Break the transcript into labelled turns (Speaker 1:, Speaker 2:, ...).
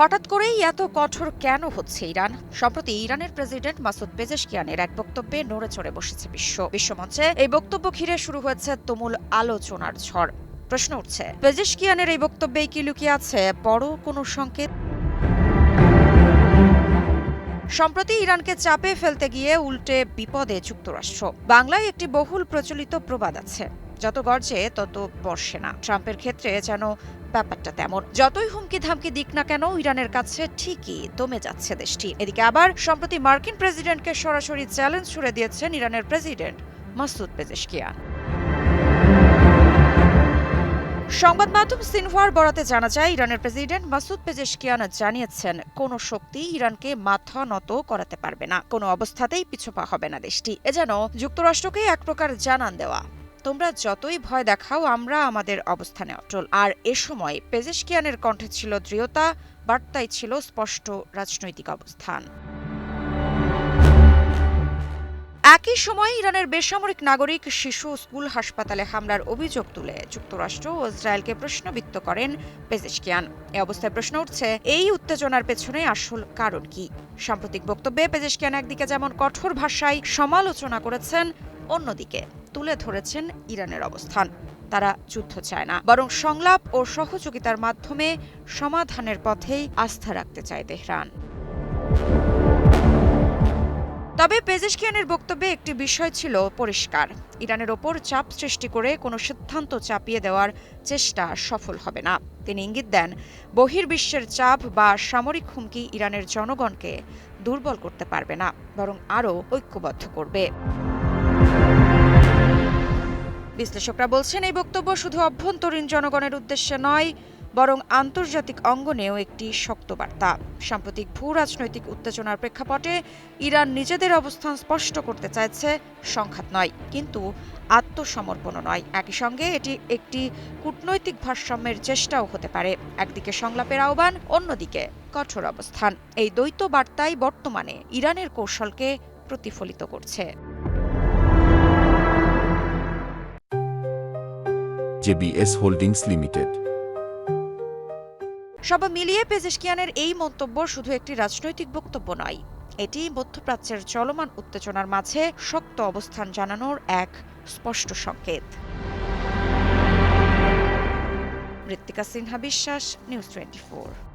Speaker 1: হঠাৎ করেই এত কঠোর কেন হচ্ছে ইরান? সম্প্রতি ইরানের প্রেসিডেন্ট মাসুদ পেজেশকিয়ানের এক বক্তব্যে নড়ে চড়ে বসেছে বিশ্বমঞ্চে। এই বক্তব্য ঘিরে শুরু হয়েছে তুমুল আলোচনার ঝড়। প্রশ্ন উঠছে, পেজেশকিয়ানের এই বক্তব্যে কি লুকিয়ে আছে বড় কোনো সংকেত? সম্প্রতি ইরানকে চাপে ফেলতে গিয়ে উল্টে বিপদে যুক্তরাষ্ট্র। বাংলায় একটি বহুল প্রচলিত প্রবাদ আছে, যত গর্জে তত বর্ষে না। ট্রাম্পের ক্ষেত্রে যেন ব্যাপারটা তেমন। যতই হুমকি ধামকি দিক না কেন, ইরানের কাছে ঠিকই দমে যাচ্ছে দেশটি। এদিকে আবার সম্প্রতি মার্কিন প্রেসিডেন্টকে সরাসরি চ্যালেঞ্জ ছুড়ে দিয়েছেন ইরানের প্রেসিডেন্ট মাসুদ পেজেশকিয়ান। সংবাদ মাধ্যম সিনহুয়ার বরাতে জানা যায়, ইরানের প্রেসিডেন্ট মাসুদ পেজেশকিয়ান জানিয়েছেন, কোনো শক্তি ইরানকে মাথা নত করাতে পারবে না, কোনো অবস্থাতেই পিছপা হবে না দেশটি। এ যেন যুক্তরাষ্ট্রকে এক প্রকার জানান দেওয়া, তোমরা যতই ভয় দেখাও, আমরা আমাদের অবস্থানে অটল। আর এ সময় পেজেশকিয়ানের কণ্ঠে ছিল দৃঢ়তা, বার্তায় ছিল স্পষ্ট রাজনৈতিক অবস্থান। একই সময় ইরানের বেসামরিক নাগরিক, শিশু, স্কুল, হাসপাতালে হামলার অভিযোগ তুলে যুক্তরাষ্ট্র ও ইসরায়েলকে প্রশ্নবিদ্ধ করেন পেজেশকিয়ান। এ অবস্থায় প্রশ্ন উঠছে, এই উত্তেজনার পেছনে আসল কারণ কি? সাম্প্রতিক বক্তব্যে পেজেশকিয়ান একদিকে যেমন কঠোর ভাষায় সমালোচনা করেছেন, অন্যদিকে তুলে ধরেছেন ইরানের অবস্থান। তারা যুদ্ধ চায় না, বরং সংলাপ ও সহযোগিতার মাধ্যমে সমাধানের পথেই আস্থা রাখতে চায় তেহরান। তবে পেজেশকিয়ানের বক্তব্যে একটি বিষয় ছিল পরিষ্কার, ইরানের ওপর চাপ সৃষ্টি করে কোনো সিদ্ধান্ত চাপিয়ে দেওয়ার চেষ্টা সফল হবে না। তিনি ইঙ্গিত দেন, বহির্বিশ্বের চাপ বা সামরিক হুমকি ইরানের জনগণকে দুর্বল করতে পারবে না, বরং আরও ঐক্যবদ্ধ করবে। বিশ্লেষকরা বলছেন, এই বক্তব্য শুধু অভ্যন্তরীণ জনগণের উদ্দেশ্যে নয়, বরং আন্তর্জাতিক অঙ্গনেও একটি শক্ত বার্তা। সাম্প্রতিক ভূ রাজনৈতিক উত্তেজনার প্রেক্ষাপটে ইরান নিজেদের অবস্থান স্পষ্ট করতে চাইছে, সংঘাত নয়, কিন্তু আত্মসমর্পণও নয়। একই সঙ্গে এটি একটি কূটনৈতিক ভারসাম্যের চেষ্টাও হতে পারে, একদিকে সংলাপের আহ্বান, অন্যদিকে কঠোর অবস্থান। এই দ্বৈত বার্তাই বর্তমানে ইরানের কৌশলকে প্রতিফলিত করছে।
Speaker 2: JBS holdings limited.
Speaker 1: সব মিলিয়ে পেজেশকিয়ানের এই মন্তব্য শুধু একটি রাজনৈতিক বক্তব্য নয়, এটি মধ্যপ্রাচ্যের চলমান উত্তেজনার মাঝে শক্ত অবস্থান জানানোর এক স্পষ্ট সংকেত। ঋত্বিকা সিনহা বিশ্বাস, নিউজ 24।